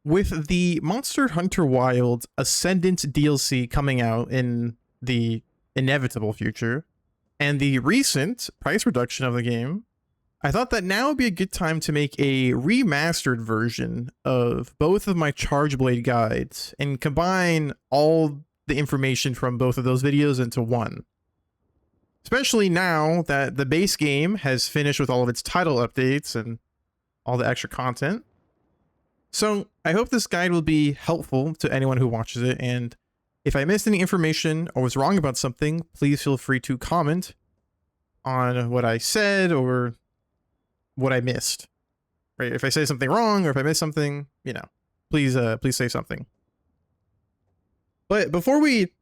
with the Monster Hunter Wilds Ascendant DLC coming out in the inevitable future, and the recent price reduction of the game, I thought that now would be a good time to make a remastered version of both of my Chargeblade guides and combine all the information from both of those videos into one. Especially now that the base game has finished with all of its title updates and all the extra content. So I hope this guide will be helpful to anyone who watches it, and if I missed any information or was wrong about something, please feel free to comment on what I said or what I missed. Right? If I say something wrong or if I missed something, you know, please say something. But before we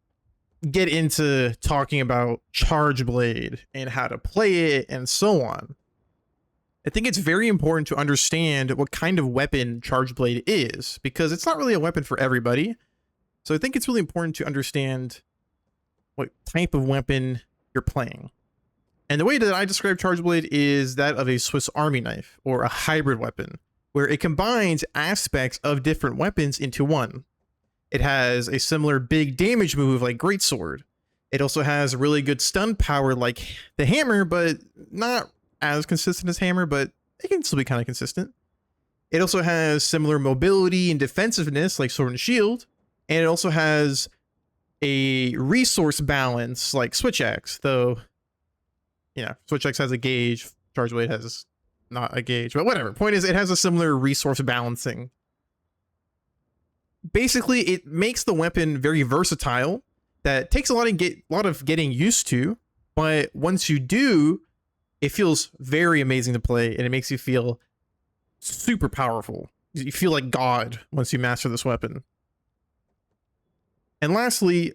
get into talking about Chargeblade and how to play it and so on, I think it's very important to understand what kind of weapon Chargeblade is, because it's not really a weapon for everybody. So I think it's really important to understand what type of weapon you're playing. And the way that I describe Chargeblade is that of a Swiss Army knife, or a hybrid weapon, where it combines aspects of different weapons into one. It has a similar big damage move like Greatsword. It also has really good stun power like the hammer, but not as consistent as hammer, but it can still be kind of consistent. It also has similar mobility and defensiveness like Sword and Shield, and it also has a resource balance like Switch Axe, though, you know, Switch Axe has a gauge, Chargeblade has not a gauge, but whatever. Point is, it has a similar resource balancing. Basically, it makes the weapon very versatile. That takes a lot of getting used to, but once you do, it feels very amazing to play, and it makes you feel super powerful. You feel like God once you master this weapon. And lastly,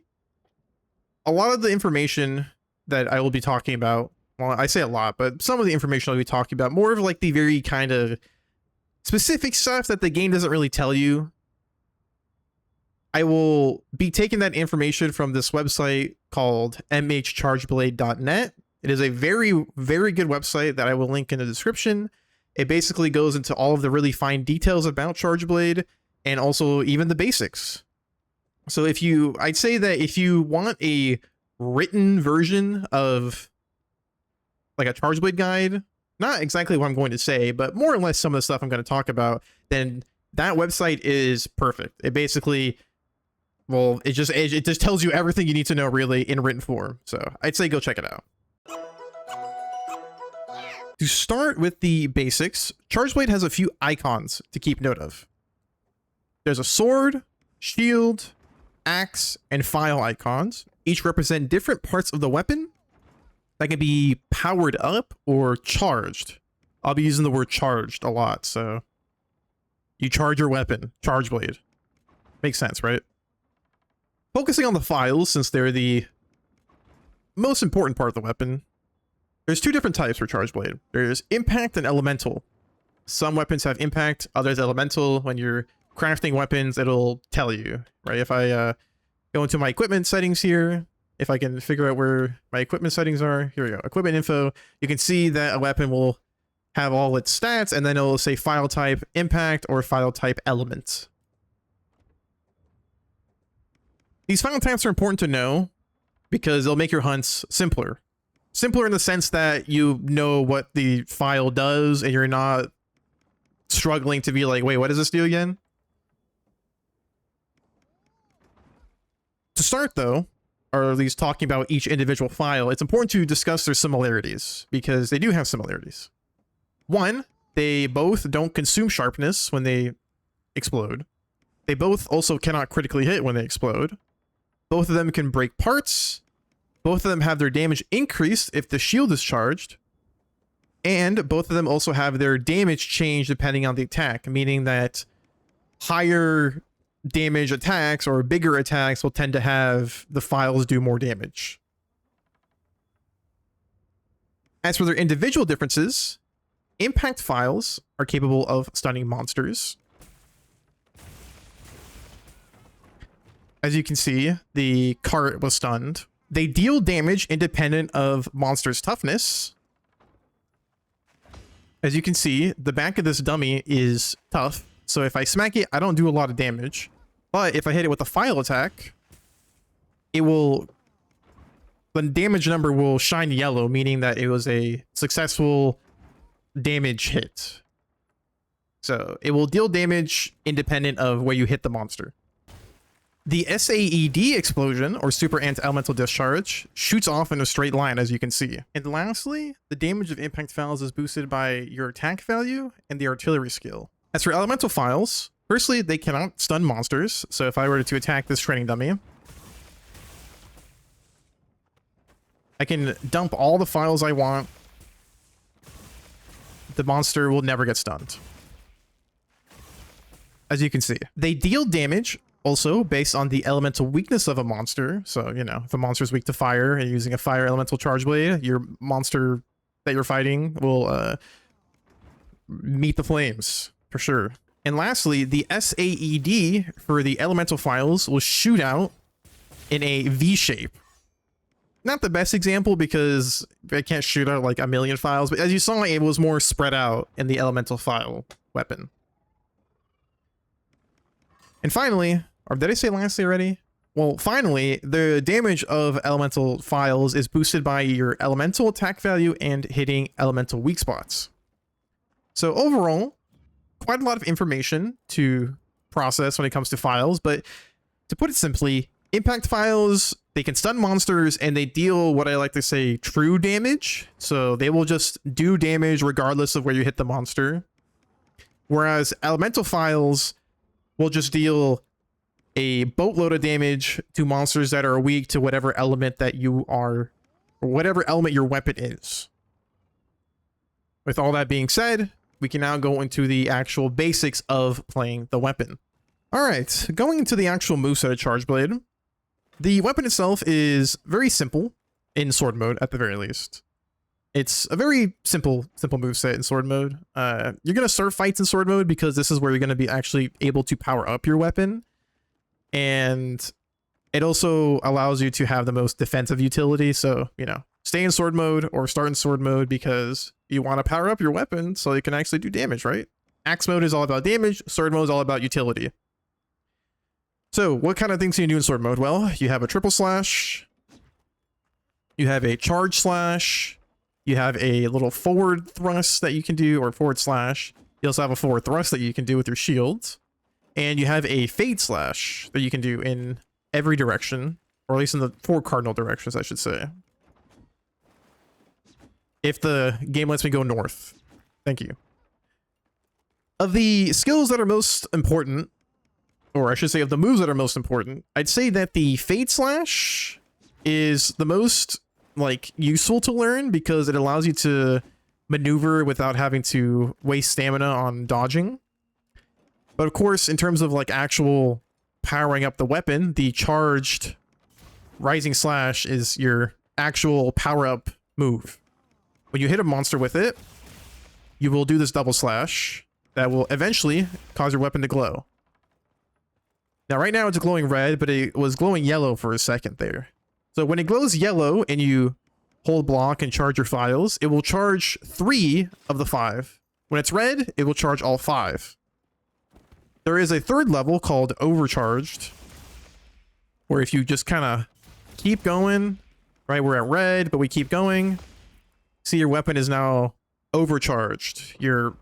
a lot of the information that I will be talking about, well, I say a lot, but some of the information I'll be talking about, more of like the very kind of specific stuff that the game doesn't really tell you. I will be taking that information from this website called mhchargeblade.net. It is a very, very good website that I will link in the description. It basically goes into all of the really fine details about Chargeblade and also even the basics. So I'd say that if you want a written version of like a Chargeblade guide, not exactly what I'm going to say, but more or less some of the stuff I'm going to talk about, then that website is perfect. It basically, well, it just tells you everything you need to know really in written form. So I'd say go check it out. To start with the basics, Chargeblade has a few icons to keep note of. There's a sword, shield, axe, and file icons. Each represent different parts of the weapon that can be powered up or charged. I'll be using the word charged a lot, so you charge your weapon, Chargeblade. Makes sense, right? Focusing on the files, since they're the most important part of the weapon, there's two different types for Chargeblade. There's impact and elemental. Some weapons have impact, others elemental. When you're crafting weapons, it'll tell you, right? If I go into my equipment settings here, if I can figure out where my equipment settings are, here we go, equipment info, you can see that a weapon will have all its stats, and then it'll say file type impact or file type element. These file types are important to know because they'll make your hunts simpler. Simpler in the sense that you know what the file does and you're not struggling to be like, wait, what does this do again? To start though, or at least talking about each individual file, it's important to discuss their similarities because they do have similarities. One, they both don't consume sharpness when they explode. They both also cannot critically hit when they explode. Both of them can break parts. Both of them have their damage increased if the shield is charged. And both of them also have their damage changed depending on the attack, meaning that higher damage attacks or bigger attacks will tend to have the files do more damage. As for their individual differences, impact files are capable of stunning monsters. As you can see, the cart was stunned. They deal damage independent of monster's toughness. As you can see, the back of this dummy is tough, So if I smack it, I don't do a lot of damage. But if I hit it with a file attack, it will... the damage number will shine yellow, meaning that it was a successful damage hit. So it will deal damage independent of where you hit the monster. The SAED explosion, or Super Anti-Elemental Discharge, shoots off in a straight line, as you can see. And lastly, the damage of impact files is boosted by your attack value and the artillery skill. As for elemental files, firstly, they cannot stun monsters. So if I were to attack this training dummy, I can dump all the files I want. The monster will never get stunned. As you can see, they deal damage also based on the elemental weakness of a monster. So, you know, if a monster is weak to fire and using a fire elemental charge blade, your monster that you're fighting will meet the flames for sure. And lastly, the SAED for the elemental files will shoot out in a V shape. Not the best example because I can't shoot out like a million files, but as you saw, it was more spread out in the elemental file weapon. And finally, or did I say lastly already? Well, finally, the damage of elemental files is boosted by your elemental attack value and hitting elemental weak spots. So overall, quite a lot of information to process when it comes to files, but to put it simply, impact files, they can stun monsters and they deal what I like to say true damage. So they will just do damage regardless of where you hit the monster. Whereas elemental files will just deal a boatload of damage to monsters that are weak to whatever element that you are, or whatever element your weapon is. With all that being said, we can now go into the actual basics of playing the weapon. Alright, going into the actual moveset of Charge Blade. The weapon itself is very simple in sword mode, at the very least. It's a very simple moveset in sword mode. You're going to start fights in sword mode because this is where you're going to be actually able to power up your weapon. And it also allows you to have the most defensive utility. So, you know, stay in sword mode or start in sword mode because you want to power up your weapon so you can actually do damage, right? Axe mode is all about damage. Sword mode is all about utility. So what kind of things can you do in sword mode? Well, you have a triple slash. You have a charge slash. You have a little forward thrust that you can do, or forward slash. You also have a forward thrust that you can do with your shield. And you have a fade slash that you can do in every direction, or at least in the 4 cardinal directions, I should say. If the game lets me go north. Thank you. Of the skills that are most important, or I should say of the moves that are most important, I'd say that the fade slash is the most like useful to learn because it allows you to maneuver without having to waste stamina on dodging. But of course, in terms of like actual powering up the weapon, the charged rising slash is your actual power up move. When you hit a monster with it, you will do this double slash that will eventually cause your weapon to glow. Now right now it's glowing red, but it was glowing yellow for a second there. So when it glows yellow and you hold block and charge your files, it will charge 3 of the 5. When it's red, it will charge all 5. There is a third level called overcharged, where if you just kind of keep going, right, we're at red, but we keep going, see your weapon is now overcharged. Your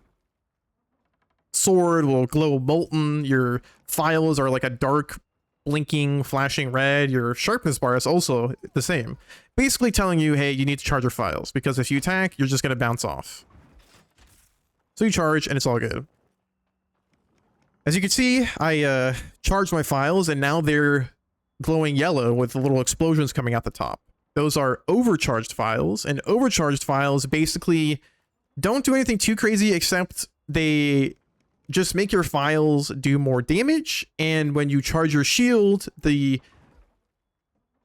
sword will glow molten, your files are like a dark blinking flashing red, your sharpness bar is also the same, basically telling you, hey, you need to charge your files because if you attack you're just going to bounce off. So you charge and it's all good. As you can see, I charged my files and now they're glowing yellow with little explosions coming out the top. Those are overcharged files, and overcharged files basically don't do anything too crazy except they just make your files do more damage, and when you charge your shield, the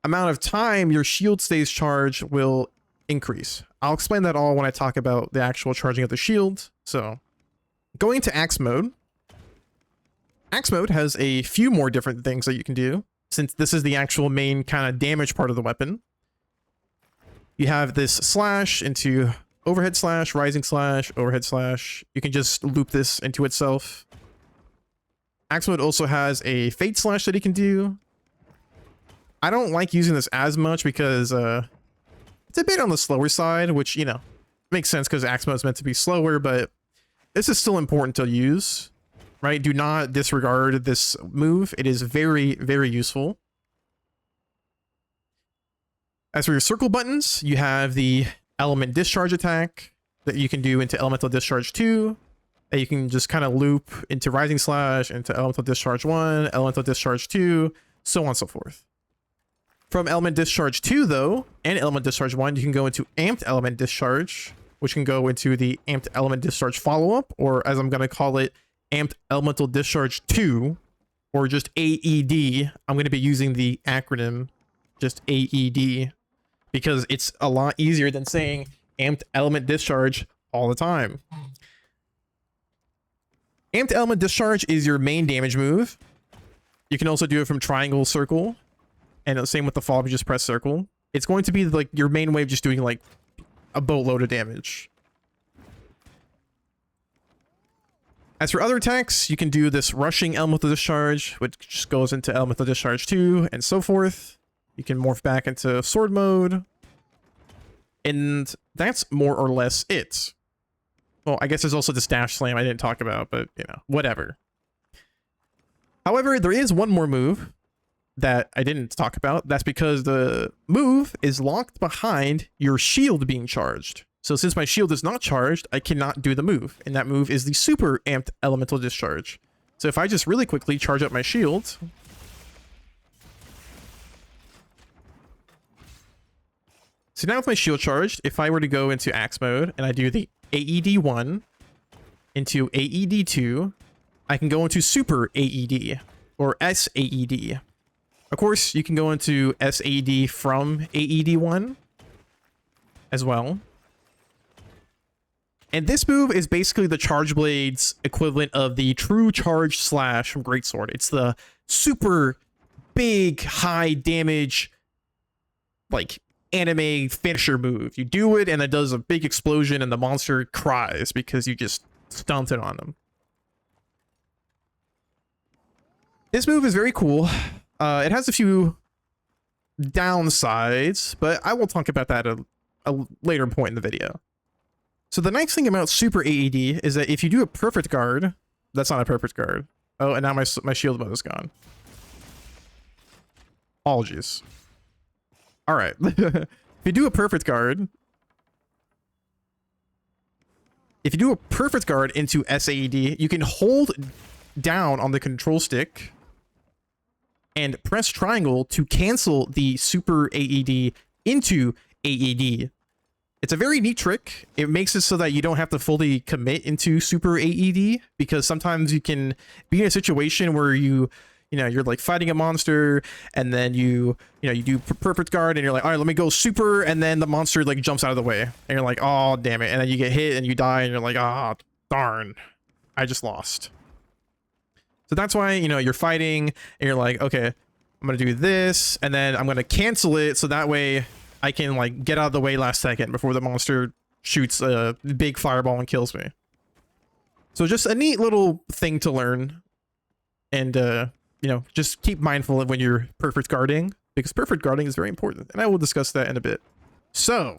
amount of time your shield stays charged will increase. I'll explain that all when I talk about the actual charging of the shield. So, going to Axe mode. Axe mode has a few more different things that you can do, since this is the actual main kind of damage part of the weapon. You have this slash into overhead slash, rising slash, overhead slash. You can just loop this into itself. Axe Mode also has a Fate Slash that he can do. I don't like using this as much because it's a bit on the slower side, which, you know, makes sense because Axe Mode is meant to be slower, but this is still important to use, right? Do not disregard this move. It is very, very useful. As for your circle buttons, you have the Element Discharge attack that you can do into Elemental Discharge 2, that you can just kind of loop into Rising Slash, into Elemental Discharge 1, Elemental Discharge 2, so on and so forth. From Element Discharge 2, though, and Element Discharge 1, you can go into Amped Element Discharge, which can go into the Amped Element Discharge follow-up, or as I'm going to call it, Amped Elemental Discharge 2, or just AED. I'm going to be using the acronym just AED, because it's a lot easier than saying Amped Element Discharge all the time. Amped Element Discharge is your main damage move. You can also do it from triangle, circle, and the same with the follow-up, you just press circle. It's going to be like your main way of just doing like a boatload of damage. As for other attacks, you can do this rushing Elemental Discharge, which just goes into Elemental Discharge 2, and so forth. You can morph back into sword mode. And that's more or less it. Well, I guess there's also this dash slam I didn't talk about, but, you know, whatever. However, there is one more move that I didn't talk about. That's because the move is locked behind your shield being charged. So since my shield is not charged, I cannot do the move. And that move is the Super Amped Elemental Discharge. So if I just really quickly charge up my shield... So now with my shield charged, if I were to go into Axe Mode and I do the AED1 into AED2, I can go into Super AED or SAED. Of course, you can go into SAED from AED1 as well. And this move is basically the Charge Blade's equivalent of the True Charge Slash from Greatsword. It's the super big, high damage, like, anime finisher move. You do it and it does a big explosion and the monster cries because you just stunted on them. This move is very cool. It has a few downsides, but I will talk about that at a later point in the video. So the nice thing about Super AED is that if you do a perfect guard, that's not a perfect guard. Oh, and now my shield mode is gone. Apologies. All right. If you do a perfect guard into SAED, you can hold down on the control stick and press triangle to cancel the Super AED into AED. It's a very neat trick. It makes it so that you don't have to fully commit into Super AED, because sometimes you can be in a situation where you're like fighting a monster and then you do perfect guard and you're like, all right, let me go super, and then the monster like jumps out of the way and you're like, oh damn it, and then you get hit and you die and you're like, ah, darn, I just lost. So that's why, you're fighting and you're like, okay, I'm gonna do this and then I'm gonna cancel it so that way I can like get out of the way last second before the monster shoots a big fireball and kills me. So just a neat little thing to learn, and just keep mindful of when you're perfect guarding, because perfect guarding is very important, and I will discuss that in a bit. So,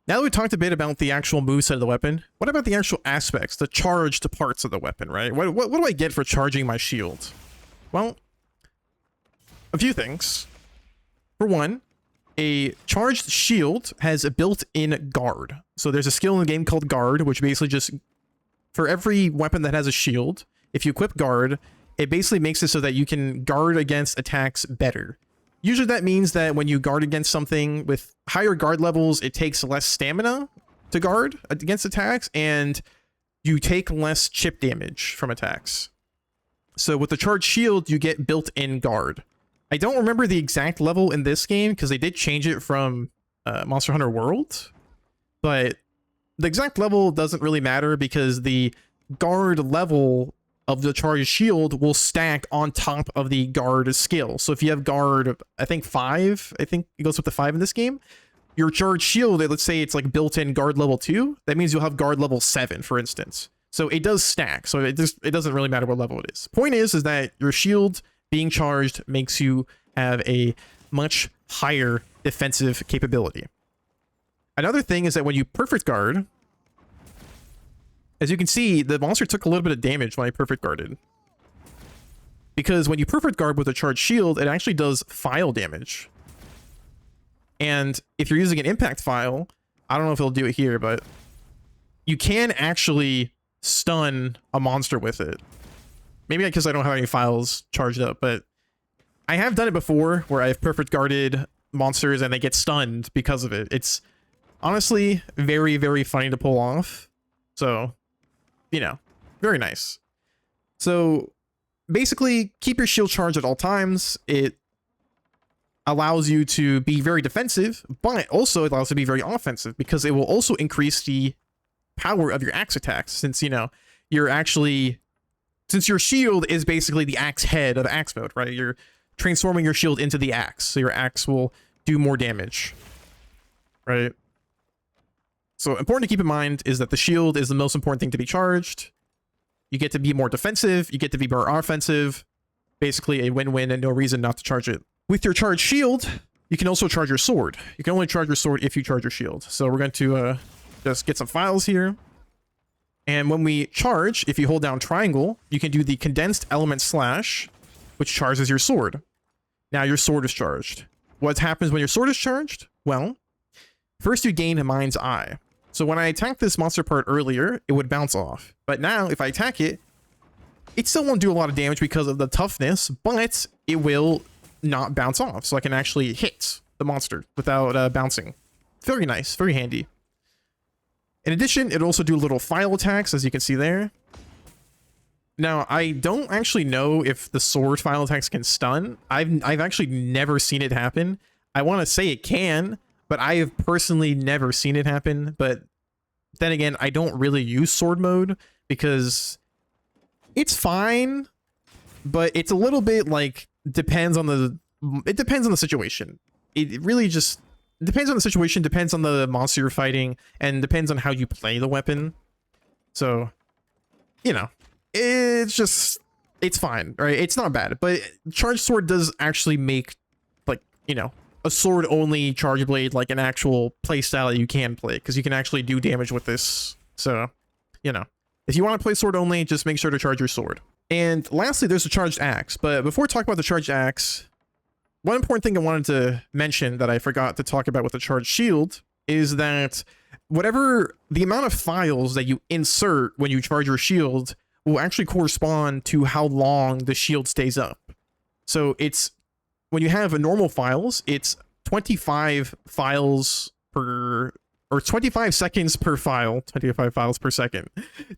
now that we talked a bit about the actual moveset of the weapon, what about the actual aspects, the charged parts of the weapon, right? What do I get for charging my shield? Well, a few things. For one, a charged shield has a built-in guard. So there's a skill in the game called guard, which basically just, for every weapon that has a shield, if you equip guard, it basically makes it so that you can guard against attacks better. Usually that means that when you guard against something with higher guard levels, it takes less stamina to guard against attacks, and you take less chip damage from attacks. So with the charged shield, you get built-in guard. I don't remember the exact level in this game because they did change it from Monster Hunter World, but the exact level doesn't really matter because the guard level of the charged shield will stack on top of the guard skill. So if you have guard, I think 5, I think it goes with the 5 in this game, your charged shield, let's say it's like built-in guard level 2, that means you'll have guard level 7, for instance. So it does stack. So it doesn't really matter what level it is. Point is that your shield being charged makes you have a much higher defensive capability. Another thing is that when you perfect guard, as you can see, the monster took a little bit of damage when I perfect guarded. Because when you perfect guard with a charged shield, it actually does file damage. And if you're using an impact file, I don't know if it'll do it here, but you can actually stun a monster with it. Maybe because I don't have any files charged up, but I have done it before where I've perfect guarded monsters and they get stunned because of it. It's honestly very, very funny to pull off. So, you know, very nice. So basically, keep your shield charged at all times. It allows you to be very defensive, but also it allows you to be very offensive because it will also increase the power of your axe attacks, since, you know, you're actually, since your shield is basically the axe head of axe mode, right? You're transforming your shield into the axe, so your axe will do more damage, right? So important to keep in mind is that the shield is the most important thing to be charged. You get to be more defensive, you get to be more offensive, basically a win-win and no reason not to charge it. With your charged shield, you can also charge your sword. You can only charge your sword if you charge your shield. So we're going to just get some files here. And when we charge, if you hold down triangle, you can do the condensed element slash, which charges your sword. Now your sword is charged. What happens when your sword is charged? Well, first you gain a mind's eye. So when I attacked this monster part earlier, it would bounce off. But now if I attack it, it still won't do a lot of damage because of the toughness, but it will not bounce off. So I can actually hit the monster without bouncing. Very nice, very handy. In addition, it also do little file attacks, as you can see there. Now, I don't actually know if the sword file attacks can stun. I've actually never seen it happen. I want to say it can, but I have personally never seen it happen. But then again, I don't really use sword mode because it's fine, but it's a little bit like it depends on the situation. It really just depends on the situation, depends on the monster you're fighting, and depends on how you play the weapon. So, you know, it's fine, right? It's not bad, but charged sword does actually make, like, you know, a sword only charge blade like an actual play style that you can play, because you can actually do damage with this. So, you know, if you want to play sword only, just make sure to charge your sword. And lastly, there's the charged axe. But before we talk about the charged axe, one important thing I wanted to mention that I forgot to talk about with the charged shield is that whatever the amount of files that you insert when you charge your shield will actually correspond to how long the shield stays up. So it's, when you have a normal files, it's 25 files per, or 25 seconds per file, 25 files per second,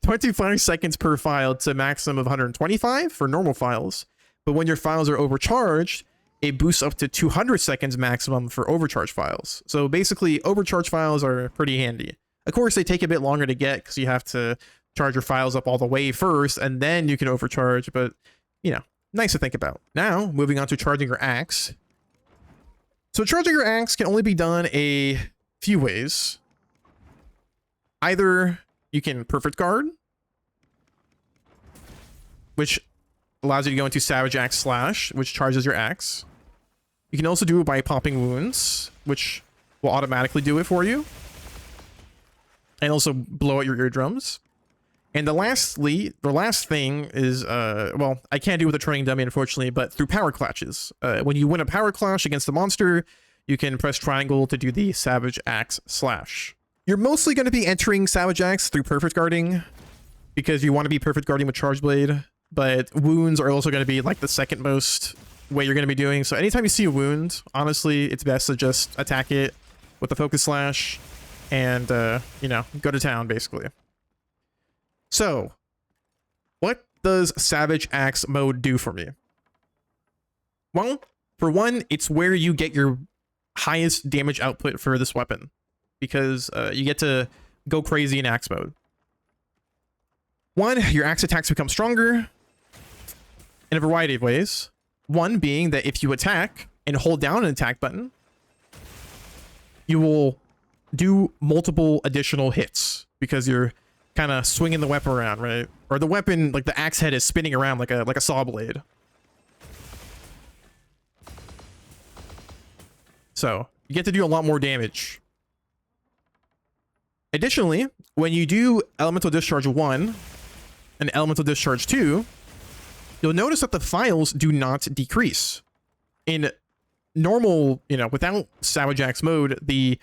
25 seconds per file to a maximum of 125 for normal files. But when your files are overcharged, it boosts up to 200 seconds maximum for overcharge files. So basically, overcharge files are pretty handy. Of course, they take a bit longer to get because you have to charge your files up all the way first, and then you can overcharge, but, you know, nice to think about. Now, moving on to charging your axe. So charging your axe can only be done a few ways. Either you can perfect guard, which allows you to go into Savage Axe Slash, which charges your axe. You can also do it by popping wounds, which will automatically do it for you. And also blow out your eardrums. And the last thing is, well, I can't do it with a training dummy, unfortunately, but through power clashes. When you win a power clash against the monster, you can press triangle to do the Savage Axe Slash. You're mostly going to be entering Savage Axe through perfect guarding, because you want to be perfect guarding with Charge Blade, but wounds are also going to be like the second most way you're going to be doing. So anytime you see a wound, honestly, it's best to just attack it with the Focus Slash and, you know, go to town, basically. So, what does Savage Axe mode do for me? Well, for one, it's where you get your highest damage output for this weapon, because you get to go crazy in axe mode. One, your axe attacks become stronger in a variety of ways. One being that if you attack and hold down an attack button, you will do multiple additional hits because you're kind of swinging the weapon around, right? Or the weapon, like the axe head is spinning around like a saw blade. So you get to do a lot more damage. Additionally, when you do Elemental Discharge 1 and Elemental Discharge 2, you'll notice that the phials do not decrease. In normal, without Savage Axe mode, the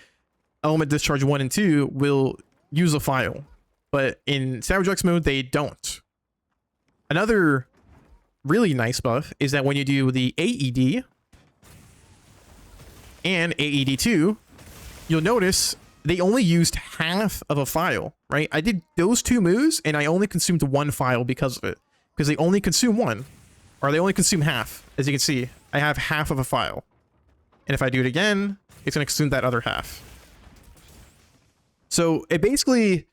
Element Discharge 1 and 2 will use a phial. But in Savage Axe mode, they don't. Another really nice buff is that when you do the AED and AED2, you'll notice they only used half of a phial, right? I did those two moves, and I only consumed one phial because of it. Because they only consume one. Or they only consume half. As you can see, I have half of a phial. And if I do it again, it's going to consume that other half. So it basically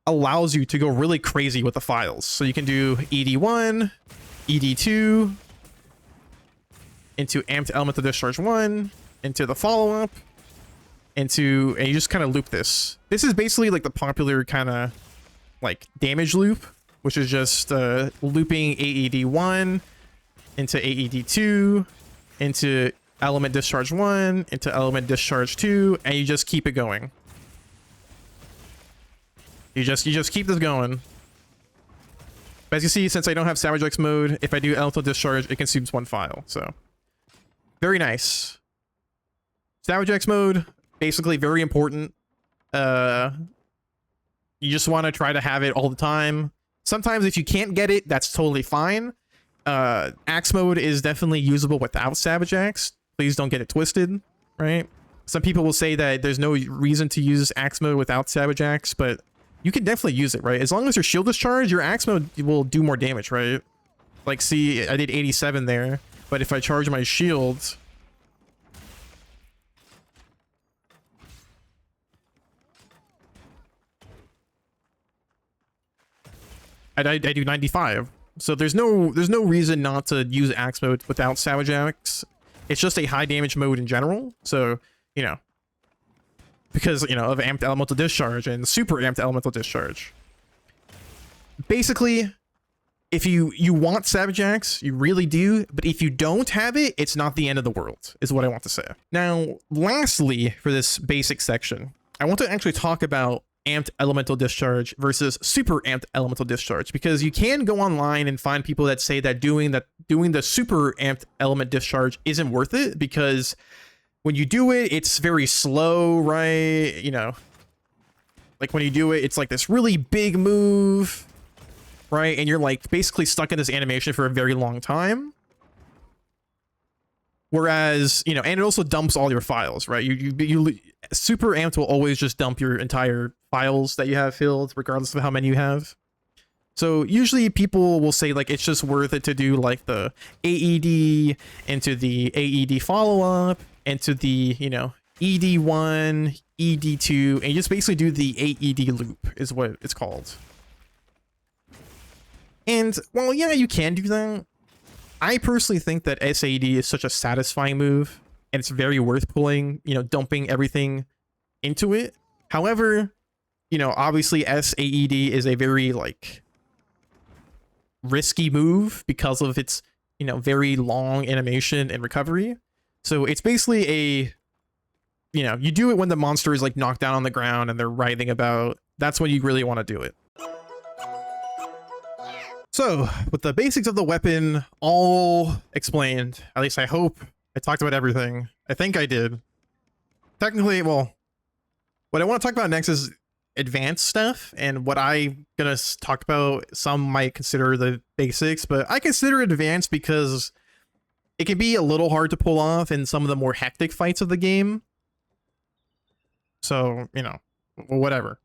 allows you to go really crazy with the phials. So you can do ED1, ED2, into Amped Elemental Discharge 1, into the follow-up, and you just kind of loop this. This is basically like the popular kind of like damage loop, which is just looping AED1 into AED2, into Element Discharge 1, into Element Discharge 2, and you just keep it going. You just keep this going. But as you see, since I don't have Savage Axe mode, if I do Elemental Discharge, it consumes one phial. So very nice. Savage Axe mode, basically very important. You just want to try to have it all the time. Sometimes if you can't get it, that's totally fine. Axe mode is definitely usable without Savage Axe. Please don't get it twisted, right? Some people will say that there's no reason to use Axe mode without Savage Axe, but you can definitely use it, right? As long as your shield discharge, your Axe mode will do more damage, right? Like, see, I did 87 there, but if I charge my shield, I do 95. So there's no reason not to use Axe mode without Savage Axe. It's just a high damage mode in general. So, because, of Amped Elemental Discharge and Super Amped Elemental Discharge. Basically, if you want Savage Axe, you really do, but if you don't have it, it's not the end of the world, is what I want to say. Now, lastly, for this basic section, I want to actually talk about Amped Elemental Discharge versus Super Amped Elemental Discharge, because you can go online and find people that say that doing the Super Amped Element Discharge isn't worth it, because when you do it, it's very slow, right? Like when you do it, it's like this really big move, right? And you're like basically stuck in this animation for a very long time. Whereas, and it also dumps all your files, right? You Super Amped will always just dump your entire files that you have filled, regardless of how many you have. So usually people will say like it's just worth it to do like the AED into the AED follow-up, into the, ED1, ED2, and you just basically do the AED loop is what it's called. And, well, yeah, you can do that. I personally think that SAED is such a satisfying move, and it's very worth pulling, dumping everything into it. However, obviously SAED is a very, like, risky move because of its, very long animation and recovery. So it's basically a, you do it when the monster is, like, knocked down on the ground and they're writhing about. That's when you really want to do it. So, with the basics of the weapon all explained, at least I hope I talked about everything. I think I did. Technically, well, what I want to talk about next is advanced stuff, and what I'm going to talk about, some might consider the basics, but I consider it advanced because it can be a little hard to pull off in some of the more hectic fights of the game. So, whatever.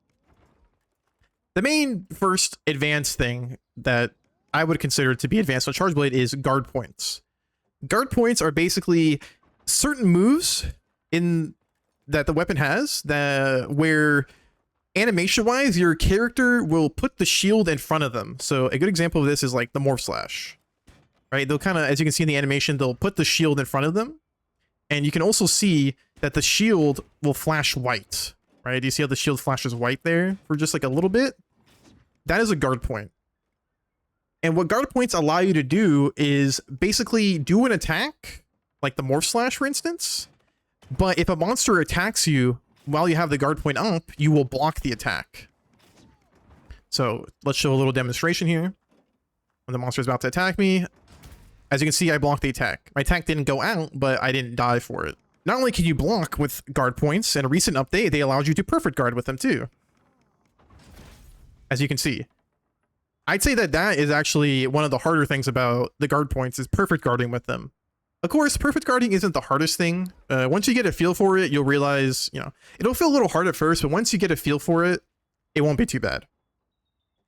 The main first advanced thing that I would consider to be advanced on Charge Blade is guard points. Guard points are basically certain moves that the weapon has where animation-wise your character will put the shield in front of them. So a good example of this is like the Morph Slash, right? They'll kind of, as you can see in the animation, they'll put the shield in front of them, and you can also see that the shield will flash white, right? Do you see how the shield flashes white there for just like a little bit? that is a guard point. And what guard points allow you to do is basically do an attack, like the Morph Slash, for instance. But if a monster attacks you while you have the guard point up, you will block the attack. So let's show a little demonstration here. When the monster is about to attack me, as you can see, I blocked the attack. My attack didn't go out, but I didn't die for it. Not only can you block with guard points, in a recent update, they allowed you to perfect guard with them too. As you can see. I'd say that that is actually one of the harder things about the guard points is perfect guarding with them. Of course, perfect guarding isn't the hardest thing. Once you get a feel for it, you'll realize, it'll feel a little hard at first, but once you get a feel for it, it won't be too bad.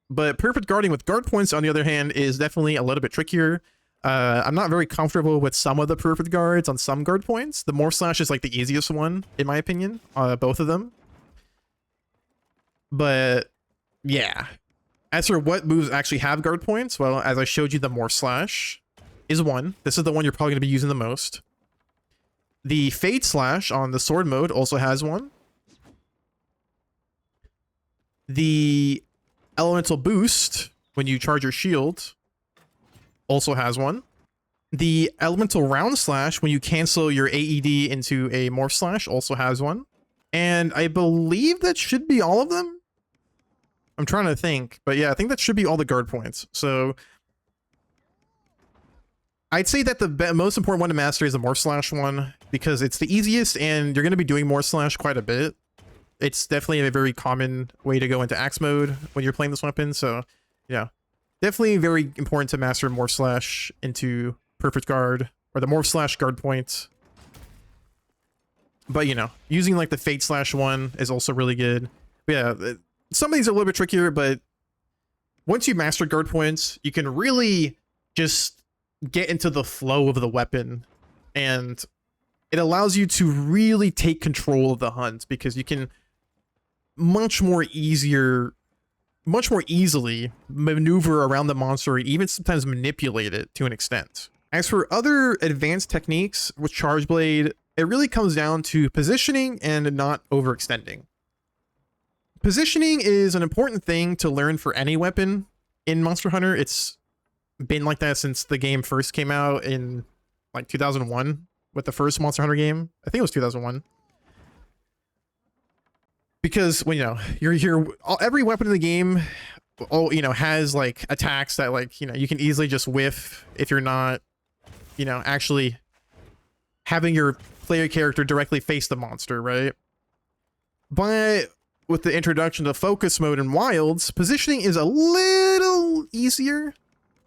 But perfect guarding with guard points, on the other hand, is definitely a little bit trickier. I'm not very comfortable with some of the perfect guards on some guard points. The Morph Slash is like the easiest one, in my opinion, both of them. But yeah. As for what moves actually have guard points, well, as I showed you, the Morph Slash is one. This is the one you're probably going to be using the most. The Fade Slash on the sword mode also has one. The Elemental Boost, when you charge your shield, also has one. The Elemental Round Slash, when you cancel your AED into a Morph Slash, also has one. And I believe that should be all of them. I'm trying to think, but yeah, I think that should be all the guard points. So I'd say that the most important one to master is the Morph Slash one, because it's the easiest and you're going to be doing Morph Slash quite a bit. It's definitely a very common way to go into axe mode when you're playing this weapon. So yeah, definitely very important to master Morph Slash into perfect guard, or the Morph Slash guard point. But using like the Fade Slash one is also really good. But yeah, some of these are a little bit trickier, but once you master guard points, you can really just get into the flow of the weapon, and it allows you to really take control of the hunt, because you can much more easily maneuver around the monster, and even sometimes manipulate it to an extent. As for other advanced techniques with Charge Blade, it really comes down to positioning and not overextending. Positioning is an important thing to learn for any weapon in Monster Hunter. It's been like that since the game first came out in like 2001 with the first Monster Hunter game. I think it was 2001. Because when every weapon in the game has like attacks that like you can easily just whiff if you're not actually having your player character directly face the monster, right? But with the introduction to focus mode in Wilds, positioning is a little easier.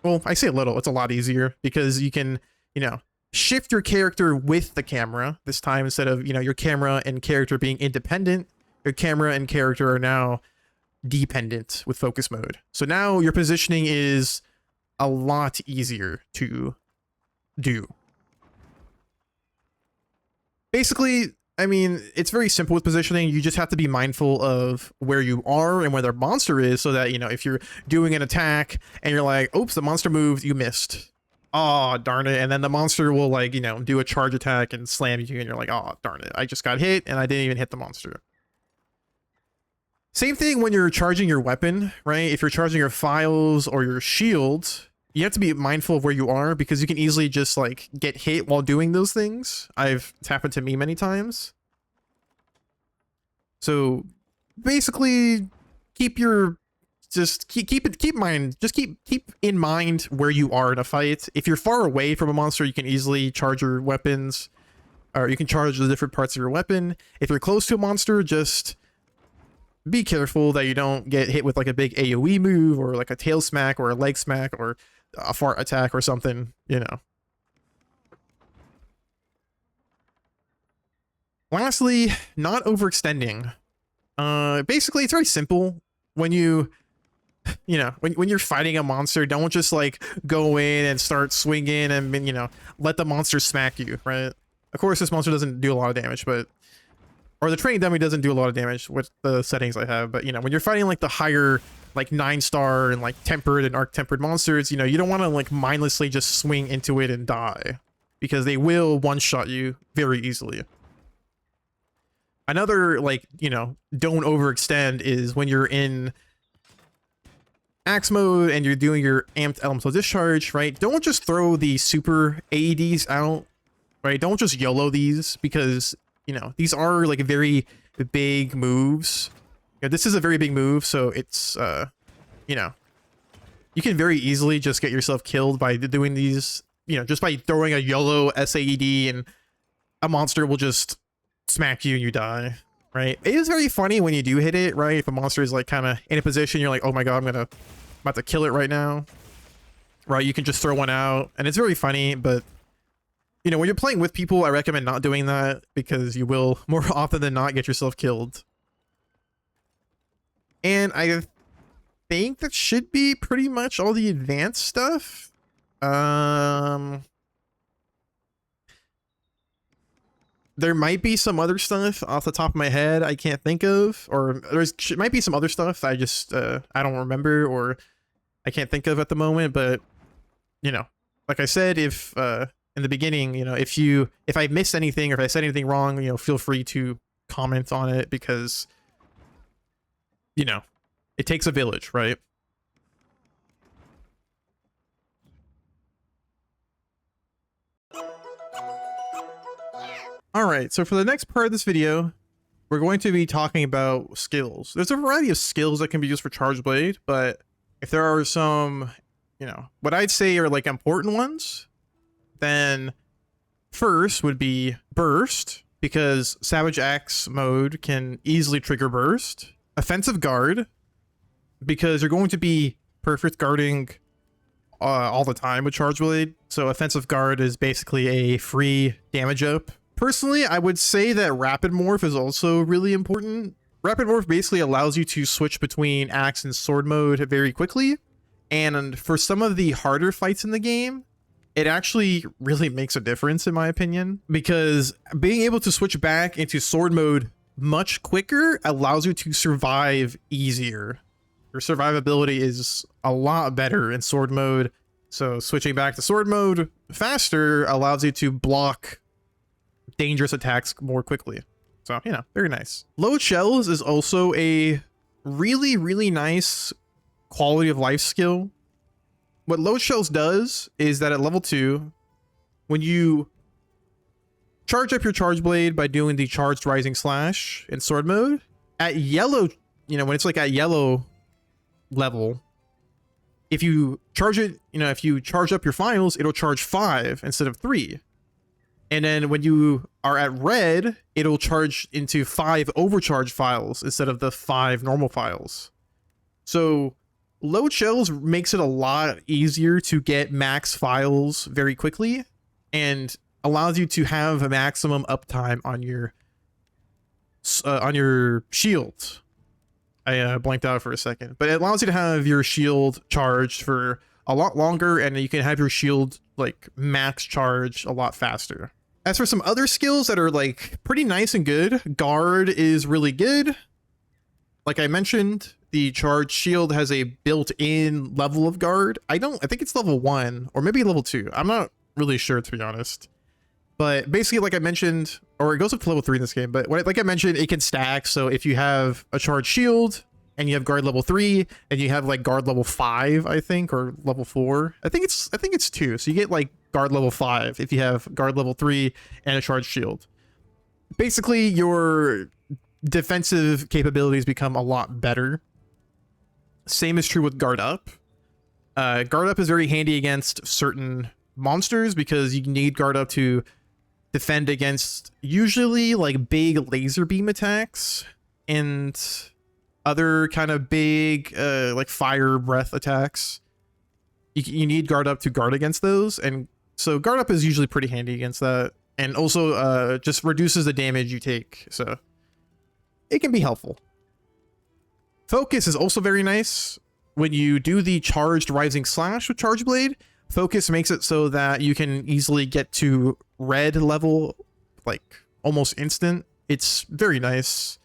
Well, I say a little, it's a lot easier, because you can, shift your character with the camera this time, instead of, your camera and character being independent. Your camera and character are now dependent with focus mode. So now your positioning is a lot easier to do. Basically, I mean, it's very simple with positioning. You just have to be mindful of where you are and where their monster is, so that, if you're doing an attack and you're like, oops, the monster moved, you missed. Oh, darn it. And then the monster will like, do a charge attack and slam you, and you're like, oh, darn it. I just got hit and I didn't even hit the monster. Same thing when you're charging your weapon, right? If you're charging your PHIALS or your shield, you have to be mindful of where you are, because you can easily just like get hit while doing those things. It's happened to me many times. So basically keep in mind where you are in a fight. If you're far away from a monster, you can easily charge your weapons, or you can charge the different parts of your weapon. If you're close to a monster, just be careful that you don't get hit with like a big AoE move, or like a tail smack, or a leg smack, or a fart attack or something, Lastly, not overextending. Basically, it's very simple. When when you're fighting a monster, don't just like go in and start swinging and let the monster smack you, right? Of course, this monster doesn't do a lot of damage, or the training dummy doesn't do a lot of damage with the settings I have. But when you're fighting like the higher, like 9-star and like tempered and arc tempered monsters, you don't want to like mindlessly just swing into it and die, because they will one-shot you very easily. Another, like, don't overextend is when you're in axe mode and you're doing your amped elemental discharge, right? Don't just throw the super AEDs out, right? Don't just YOLO these, because, you know, these are like very big moves. You know, this is a very big move, so it's, you know, you can very easily just get yourself killed by doing these, you know, just by throwing a YOLO SAED, and a monster will just smack you and you die, right? It is very funny when you do hit it, right? If a monster is like kind of in a position, you're like, oh my god, I'm about to kill it right now, right? You can just throw one out, and it's very funny. But you know, when you're playing with people, I recommend not doing that, because you will more often than not get yourself killed. And I think that should be pretty much all the advanced stuff. There might be some other stuff off the top of my head I can't think of, or might be some other stuff I just I don't remember, or I can't think of at the moment. But you know, like I said, if in the beginning, you know, if I missed anything, or if I said anything wrong, you know, feel free to comment on it, because you know, it takes a village, right? Alright, so for the next part of this video, we're going to be talking about skills. There's a variety of skills that can be used for Charge Blade, but if there are some, you know, what I'd say are like important ones, then first would be Burst, because Savage Axe mode can easily trigger Burst. Offensive Guard, because you're going to be perfect guarding all the time with Charge Blade. So Offensive Guard is basically a free damage up. Personally, I would say that Rapid Morph is also really important. Rapid Morph basically allows you to switch between axe and sword mode very quickly. And for some of the harder fights in the game, it actually really makes a difference, in my opinion, because being able to switch back into sword mode much quicker allows you to survive easier. Your survivability is a lot better in sword mode, so switching back to sword mode faster allows you to block dangerous attacks more quickly. So, you know, very nice. Load shells is also a really, really nice quality of life skill. What load shells does is that at level 2, when you charge up your Charge Blade by doing the Charged Rising Slash in sword mode, at yellow, you know, when it's like at yellow level, if you charge it, you know, if you charge up your files, it'll charge 5 instead of 3. And then when you are at red, it'll charge into 5 overcharged files instead of the 5 normal files. So load shells makes it a lot easier to get max files very quickly, and allows you to have a maximum uptime on your shield. I blanked out for a second, but it allows you to have your shield charged for a lot longer, and you can have your shield like max charge a lot faster. As for some other skills that are like pretty nice and good, Guard is really good. Like I mentioned, the charged shield has a built-in level of Guard. I think it's level 1 or maybe level 2. I'm not really sure, to be honest. But basically, like I mentioned, or it goes up to level 3 in this game, but like I mentioned, it can stack. So if you have a charged shield and you have Guard level 3 and you have like Guard level 5, I think, or level 4, I think it's 2. So you get like Guard level 5 if you have Guard level 3 and a charged shield. Basically, your defensive capabilities become a lot better. Same is true with Guard Up. Guard Up is very handy against certain monsters, because you need Guard Up to defend against usually like big laser beam attacks and other kind of big like fire breath attacks. You need Guard Up to guard against those, and so Guard Up is usually pretty handy against that, and also just reduces the damage you take, so it can be helpful. Focus is also very nice. When you do the Charged Rising Slash with Charge Blade, Focus makes it so that you can easily get to red level like almost instant. It's very nice,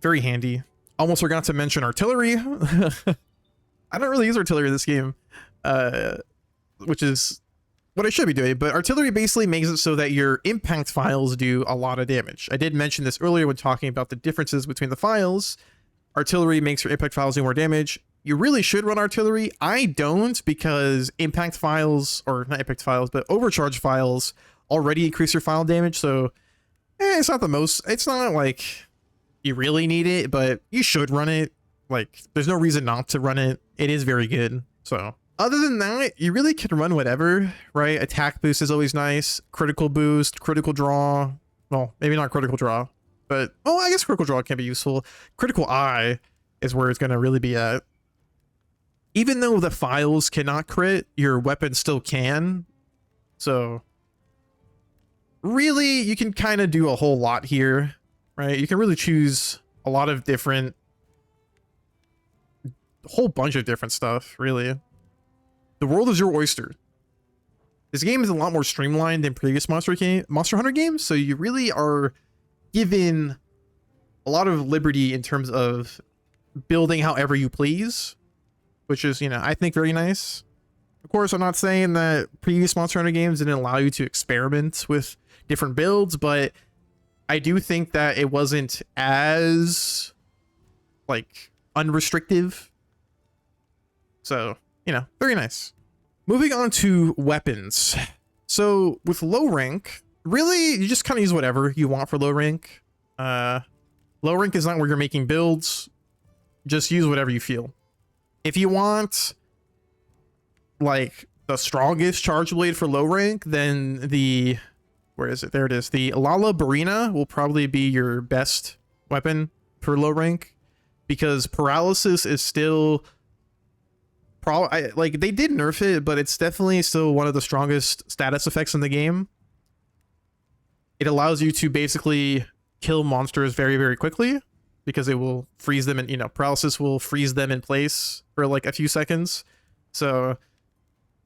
very handy. Almost forgot to mention artillery. I don't really use artillery in this game, which is what I should be doing, but artillery basically makes it so that your impact files do a lot of damage. I did mention this earlier when talking about the differences between the files. Artillery makes your impact files do more damage. you really should run artillery. I don't, because impact files, or not impact files, but overcharge files already increase your file damage. So it's not the most, it's not like you really need it, but you should run it. Like, there's no reason not to run it. It is very good. So other than that, you really can run whatever, right? Attack boost is always nice. Critical boost, critical draw. Well, maybe not critical draw, but oh, I guess critical draw can be useful. Critical eye is where it's going to really be at. Even though the files cannot crit, your weapon still can. So really, you can kind of do a whole lot here, right? You can really choose a lot of different, a whole bunch of different stuff, really. The world is your oyster. This game is a lot more streamlined than previous Monster Hunter games, so you really are given a lot of liberty in terms of building however you please, which is, you know, I think very nice. Of course, I'm not saying that previous Monster Hunter games didn't allow you to experiment with different builds, but I do think that it wasn't as, like, unrestrictive. So, you know, very nice. Moving on to weapons. So with low rank, really, you just kind of use whatever you want for low rank. Low rank is not where you're making builds. Just use whatever you feel. If you want, like, the strongest charge blade for low rank, then the, where is it? There it is. The Lala Barina will probably be your best weapon for low rank, because paralysis is still like, they did nerf it, but it's definitely still one of the strongest status effects in the game. It allows you to basically kill monsters very, very quickly, because it will freeze them, and, you know, paralysis will freeze them in place for like a few seconds. So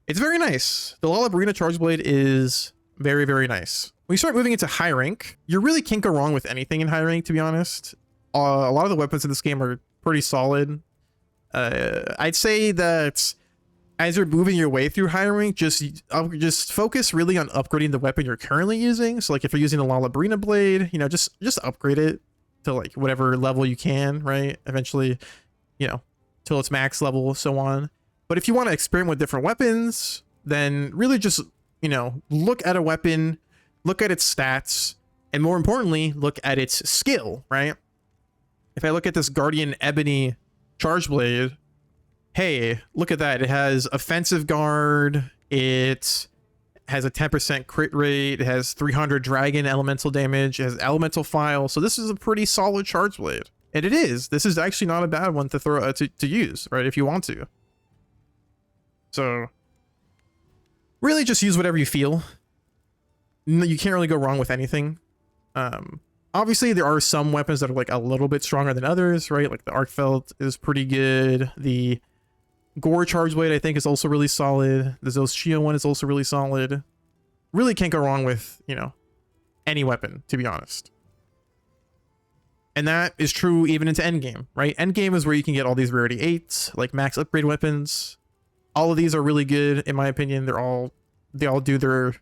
it's very nice. The Lala Barina Charge Blade is very, very nice. When you start moving into high rank, you really can't go wrong with anything in high rank, to be honest. A lot of the weapons in this game are pretty solid. I'd say that as you're moving your way through high rank, just focus really on upgrading the weapon you're currently using. So like if you're using a Lala Barina blade, you know, just upgrade it to like whatever level you can, right? Eventually, you know, till its max level, so on. But if you want to experiment with different weapons, then really just, you know, look at a weapon, look at its stats, and more importantly, look at its skill, right? If I look at this Guardian Ebony Charge Blade, hey, look at that. It has offensive guard, it has a 10% crit rate, it has 300 dragon elemental damage, it has elemental file. So this is a pretty solid Charge Blade. And it is. This is actually not a bad one to throw to use, right? If you want to. So really just use whatever you feel. You can't really go wrong with anything. Obviously, there are some weapons that are like a little bit stronger than others, right? Like the Arc Felt is pretty good. The Gore Charge Blade, I think, is also really solid. The Zoshio one is also really solid. Really can't go wrong with, you know, any weapon, to be honest. And that is true even into endgame, right? Endgame is where you can get all these rarity 8s, like max upgrade weapons. All of these are really good, in my opinion. They all do their,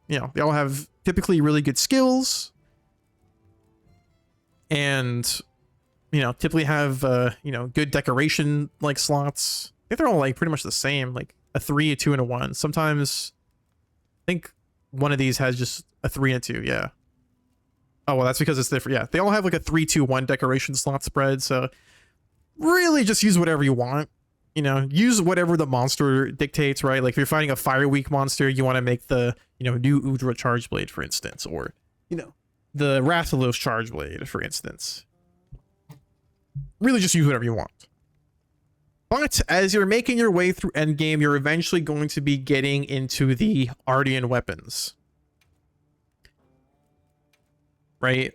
you know, they all have typically really good skills. And, you know, typically have, you know, good decoration, like, slots. I think they're all, like, pretty much the same. Like, a 3, a 2, and a 1. Sometimes, I think one of these has just a 3 and a 2, yeah. Oh, well, that's because it's different. Yeah, they all have, like, a 3, 2, 1 decoration slot spread. So, really just use whatever you want. You know, use whatever the monster dictates, right? Like, if you're fighting a Fire Weak monster, you want to make the, you know, new Udra Charge Blade, for instance. Or, you know, the Rathalos Charge Blade, for instance. Really just use whatever you want. But as you're making your way through endgame, you're eventually going to be getting into the Ardean weapons. Right?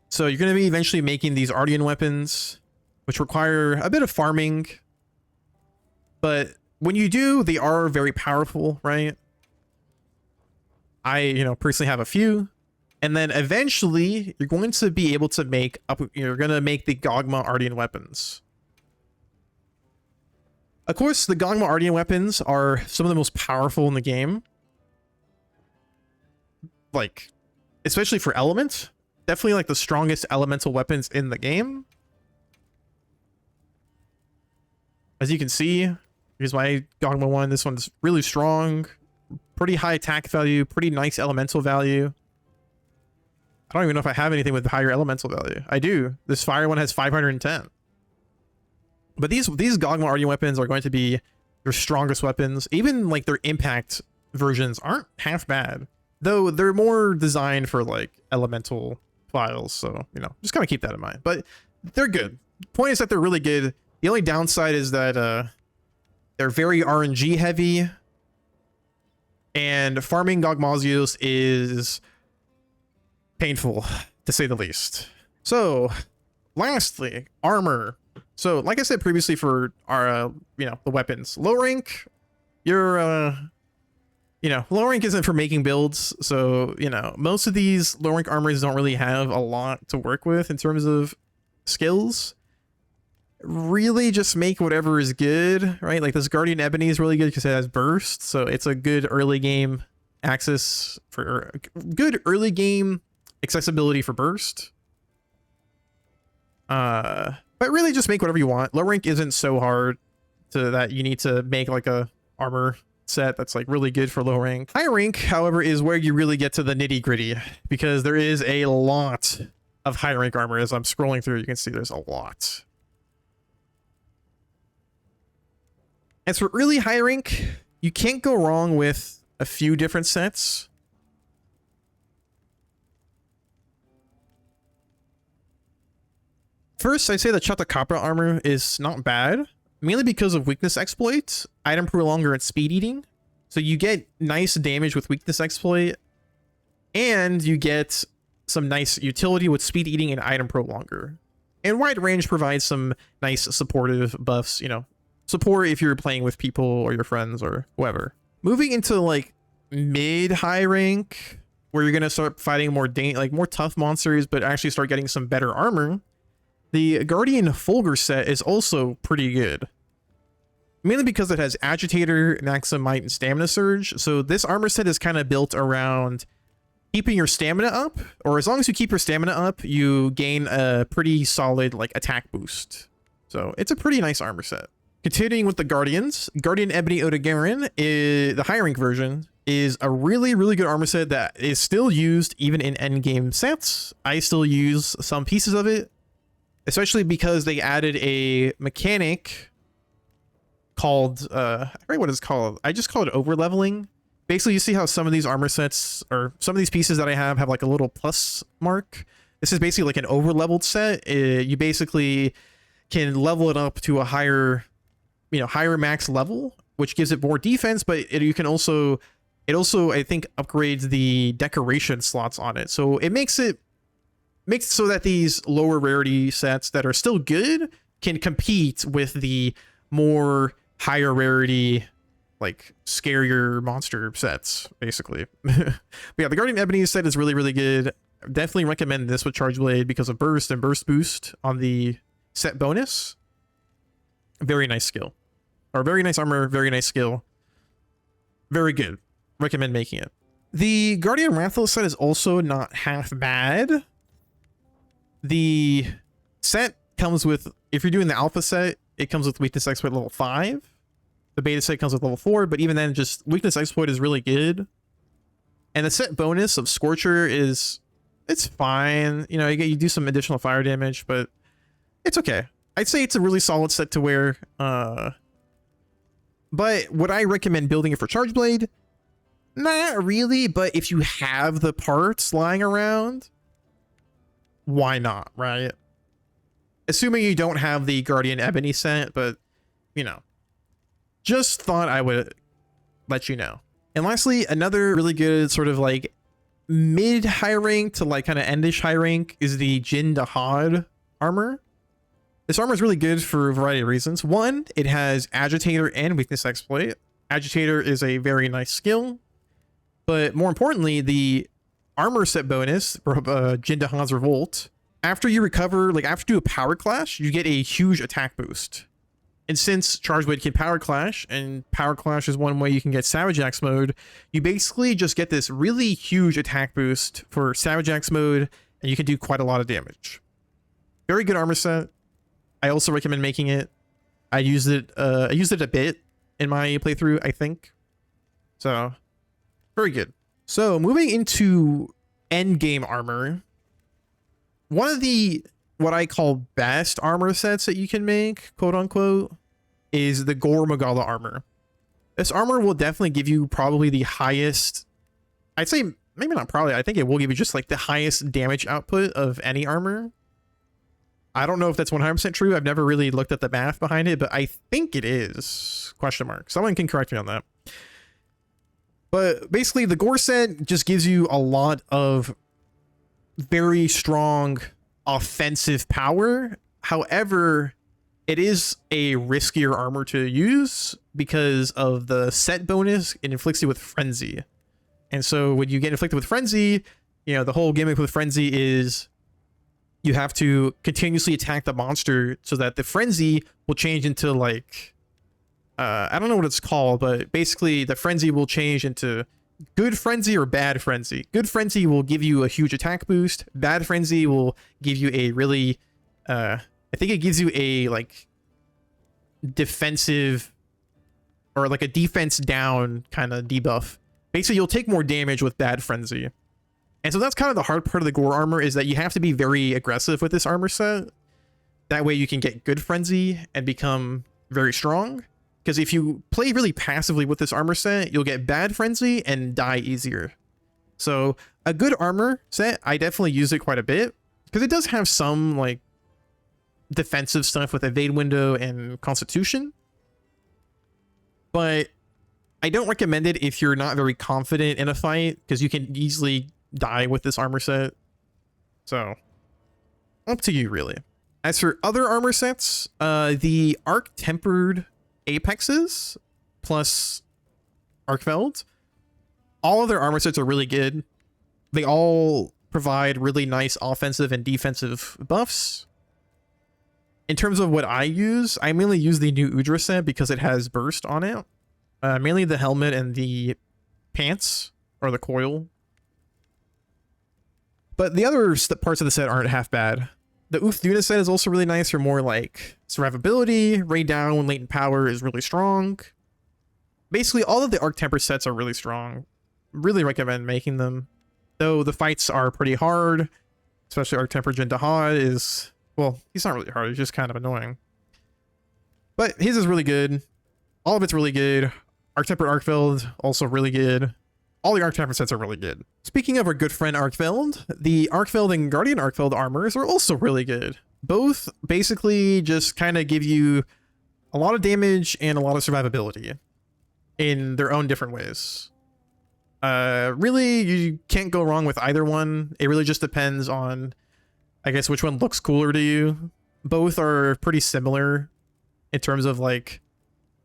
So you're going to be eventually making these Ardean weapons, which require a bit of farming. But when you do, they are very powerful, right? I, you know, personally have a few. And then eventually, you're going to be able to make up. You're going to make the Gogma Ardean weapons. Of course, the Gogma Ardean weapons are some of the most powerful in the game. Like, especially for element. Definitely like the strongest elemental weapons in the game. As you can see, here's my Dogma 1. This one's really strong, pretty high attack value, pretty nice elemental value. I don't even know if I have anything with higher elemental value. I do. This fire one has 510. But these Dogma Arty weapons are going to be your strongest weapons. Even like their impact versions aren't half bad, though they're more designed for like elemental files. So, you know, just kind of keep that in mind. But they're good. Point is that they're really good. The only downside is that they're very RNG heavy, and farming Gogmazios is painful, to say the least. So, lastly, armor. So, like I said previously for our, you know, the weapons, low rank, you're, you know, low rank isn't for making builds. So, you know, most of these low rank armors don't really have a lot to work with in terms of skills. Really just make whatever is good, right? Like this Guardian Ebony is really good because it has burst. So it's a good early game access for good early game accessibility for burst. But really just make whatever you want. Low rank isn't so hard to that you need to make like a armor set that's like really good for low rank. High rank, however, is where you really get to the nitty gritty, because there is a lot of high rank armor. As I'm scrolling through, you can see there's a lot. As for really high rank, you can't go wrong with a few different sets. First, I'd say the Chatakapra armor is not bad, mainly because of weakness exploit, item prolonger, and speed eating. So you get nice damage with weakness exploit, and you get some nice utility with speed eating and item prolonger. And wide range provides some nice supportive buffs, you know, support if you're playing with people or your friends or whoever. Moving into like mid-high rank, where you're gonna start fighting more more tough monsters, but actually start getting some better armor. The Guardian Fulgur set is also pretty good, mainly because it has Agitator, Maximum Might, and Stamina Surge. So this armor set is kind of built around keeping your stamina up, or as long as you keep your stamina up, you gain a pretty solid like attack boost. So it's a pretty nice armor set. Continuing with the Guardians, Guardian Ebony Odogaron, the high rank version, is a really, really good armor set that is still used even in endgame sets. I still use some pieces of it, especially because they added a mechanic called, I forget what it's called. I just call it over leveling. Basically, you see how some of these armor sets, or some of these pieces that I have like a little plus mark. This is basically like an over leveled set. You basically can level it up to a higher, you know, higher max level, which gives it more defense, but it also I think upgrades the decoration slots on it. So it makes it so that these lower rarity sets that are still good can compete with the more higher rarity, like scarier monster sets, basically. But yeah, the Guardian Ebony set is really, really good. Definitely recommend this with Charge Blade because of burst and burst boost on the set bonus. Very nice skill. Or very nice armor, very nice skill. Very good. Recommend making it. The Guardian Rathalos set is also not half bad. The set comes with, if you're doing the alpha set, it comes with weakness exploit level 5. The beta set comes with level 4, but even then, just weakness exploit is really good. And the set bonus of Scorcher it's fine. You know, you do some additional fire damage, but it's okay. I'd say it's a really solid set to wear. But would I recommend building it for Charge Blade? Not really, but if you have the parts lying around, why not, right? Assuming you don't have the Guardian Ebony set, but, you know, just thought I would let you know. And lastly, another really good sort of like mid-high rank to like kind of endish high rank is the Jin Dahad armor. This armor is really good for a variety of reasons. One, it has Agitator and Weakness Exploit. Agitator is a very nice skill, but more importantly, the armor set bonus for Jin Dahad's Revolt, after you recover, like after you do a power clash, you get a huge attack boost. And since Charge Blade can power clash, and power clash is one way you can get Savage Axe mode, you basically just get this really huge attack boost for Savage Axe mode, and you can do quite a lot of damage. Very good armor set. I also recommend making it. I used it a bit in my playthrough, I think. So, very good. So, moving into end game armor. One of the what I call best armor sets that you can make, quote unquote, is the Gore Magala armor. This armor will definitely give you probably the highest, I'd say maybe not probably, I think it will give you just like the highest damage output of any armor. I don't know if that's 100% true. I've never really looked at the math behind it, but I think it is, question mark. Someone can correct me on that. But basically the Gore set just gives you a lot of very strong offensive power. However, it is a riskier armor to use because of the set bonus it inflicts you with Frenzy. And so when you get inflicted with Frenzy, you know, the whole gimmick with Frenzy is you have to continuously attack the monster so that the Frenzy will change into like, I don't know what it's called, but basically the Frenzy will change into good Frenzy or bad Frenzy. Good Frenzy will give you a huge attack boost. Bad Frenzy will give you a really, I think it gives you a like defensive or like a defense down kind of debuff. Basically, you'll take more damage with bad Frenzy. And so that's kind of the hard part of the Gore armor, is that you have to be very aggressive with this armor set. That way you can get good Frenzy and become very strong. Because if you play really passively with this armor set, you'll get bad Frenzy and die easier. So a good armor set, I definitely use it quite a bit. Because it does have some like defensive stuff with Evade Window and Constitution. But I don't recommend it if you're not very confident in a fight, because you can easily die with this armor set. So, up to you, really. As for other armor sets, the Arc Tempered Apexes plus Arcveld, all of their armor sets are really good. They all provide really nice offensive and defensive buffs. In terms of what I use, I mainly use the new Udra set because it has burst on it. Mainly the helmet and the pants, or the coil. But the other parts of the set aren't half bad. The Uthuna set is also really nice for more like survivability. Rain down when latent power is really strong. Basically, all of the Arc Temper sets are really strong. Really recommend making them. Though the fights are pretty hard, especially Arc Temper Jin Dahad is, well, he's not really hard, he's just kind of annoying. But his is really good. All of it's really good. Arc Tempered Arcveld, also really good. All the Arc Tempered sets are really good. Speaking of our good friend Arcveld, the Arcveld and Guardian Arcveld armors are also really good. Both basically just kind of give you a lot of damage and a lot of survivability in their own different ways. Really, you can't go wrong with either one. It really just depends on, I guess, which one looks cooler to you. Both are pretty similar in terms of like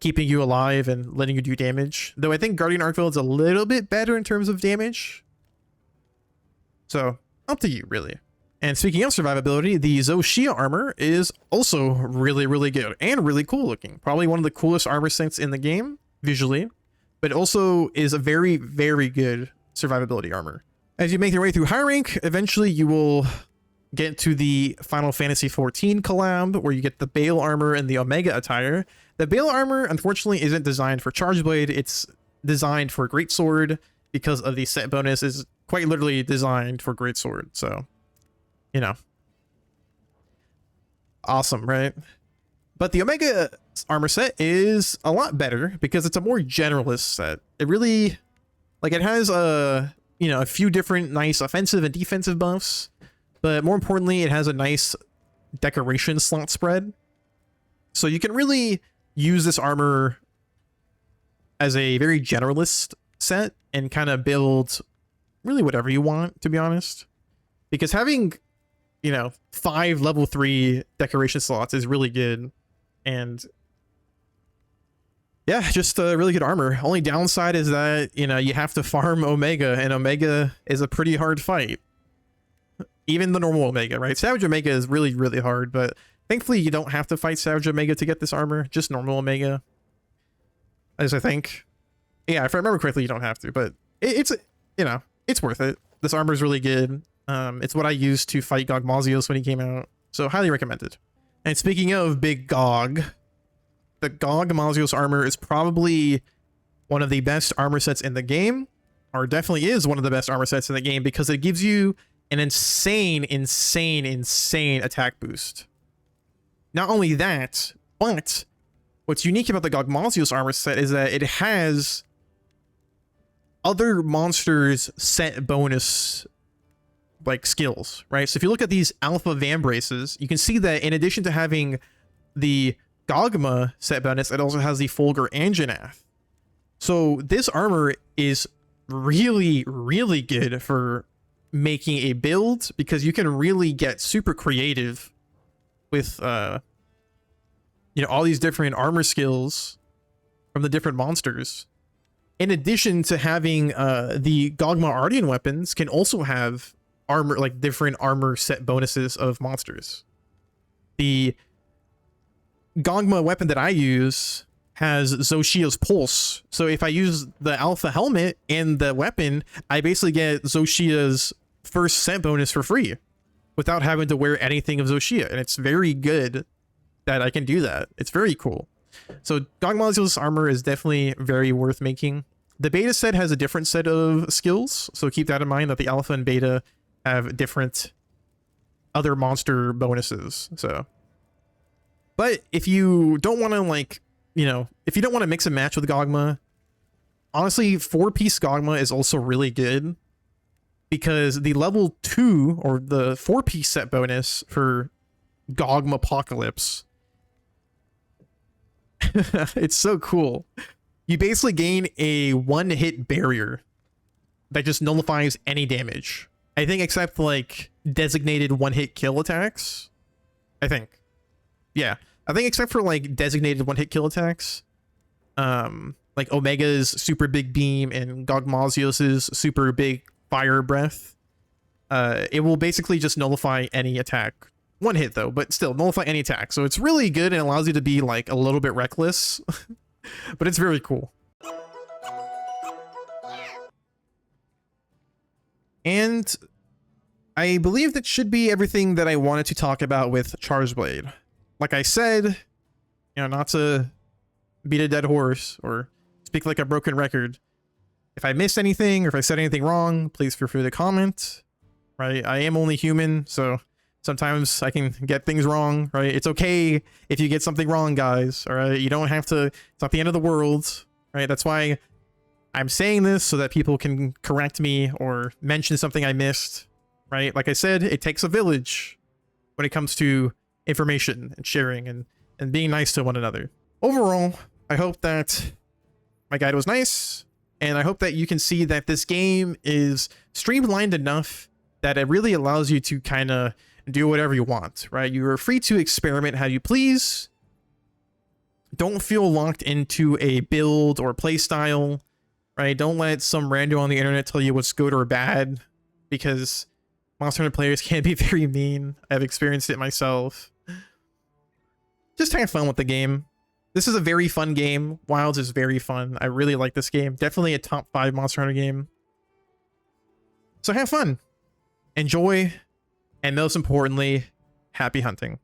keeping you alive and letting you do damage. Though I think Guardian Arcveld is a little bit better in terms of damage. So, up to you, really. And speaking of survivability, the Zoshia armor is also really, really good and really cool looking. Probably one of the coolest armor sets in the game, visually. But also is a very, very good survivability armor. As you make your way through high rank, eventually you will get to the Final Fantasy XIV collab, where you get the Bale armor and the Omega attire. The Bale armor, unfortunately, isn't designed for Charge Blade. It's designed for Greatsword because of the set bonus is quite literally designed for Greatsword. So, you know. Awesome, right? But the Omega armor set is a lot better because it's a more generalist set. It really, like, it has a, you know, a few different nice offensive and defensive buffs. But more importantly, it has a nice decoration slot spread. So you can really use this armor as a very generalist set and kind of build really whatever you want, to be honest. Because having, you know, 5 level 3 decoration slots is really good. And yeah, just a really good armor. Only downside is that, you know, you have to farm Omega, and Omega is a pretty hard fight. Even the normal Omega, right? Savage Omega is really, really hard, but thankfully you don't have to fight Savage Omega to get this armor, just normal Omega. As I think. Yeah, if I remember correctly, you don't have to, but it's, you know, it's worth it. This armor is really good. It's what I used to fight Gog Mazios when he came out, so highly recommended. And speaking of Big Gog, the GOG Mazios armor is probably one of the best armor sets in the game, or definitely is one of the best armor sets in the game, because it gives you an insane attack boost. Not only that, but what's unique about the GOG Mazios armor set is that it has other monsters set bonus like skills, right? So if you look at these alpha vambraces, you can see that in addition to having the Gogma set bonus, it also has the Fulgur Anjanath. So this armor is really good for making a build, because you can really get super creative with you know, all these different armor skills from the different monsters. In addition to having the Gogma Ardian weapons can also have armor, like different armor set bonuses of monsters. The Gogma weapon that I use has Zoshia's Pulse. So if I use the Alpha Helmet and the weapon, I basically get Zoshia's first set bonus for free without having to wear anything of Zoshia. And it's very good that I can do that. It's very cool. So GOG Mazios armor is definitely very worth making. The beta set has a different set of skills, so keep that in mind, that the alpha and beta have different other monster bonuses. So, but if you don't want to, like, you know, if you don't want to mix and match with Gogma, honestly, 4-piece Gogma is also really good, because the level 2 or the 4-piece set bonus for Gogma Apocalypse, it's so cool. You basically gain a 1-hit barrier that just nullifies any damage. I think except like designated 1-hit kill attacks. I think. Yeah. I think except for like designated 1-hit kill attacks. Like Omega's super big beam and GOG Mazios's super big fire breath. It will basically just nullify any attack. 1 hit though, but still nullify any attack. So it's really good and allows you to be like a little bit reckless, but it's very cool. And I believe that should be everything that I wanted to talk about with Chargeblade. Like I said, you know, not to beat a dead horse or speak like a broken record. If I missed anything or if I said anything wrong, please feel free to comment, right? I am only human, so sometimes I can get things wrong, right? It's okay if you get something wrong, guys, all right? You don't have to, it's not the end of the world, right? That's why I'm saying this, so that people can correct me or mention something I missed, right? Like I said, it takes a village when it comes to information and sharing and being nice to one another. Overall, I hope that my guide was nice, and I hope that you can see that this game is streamlined enough that it really allows you to kind of do whatever you want, right? You are free to experiment how you please. Don't feel locked into a build or play style, right? Don't let some rando on the internet tell you what's good or bad, because Monster Hunter players can be very mean. I've experienced it myself. Just have fun with the game. This is a very fun game. Wilds is very fun. I really like this game. Definitely a top 5 Monster Hunter game. So have fun. Enjoy. And most importantly, happy hunting.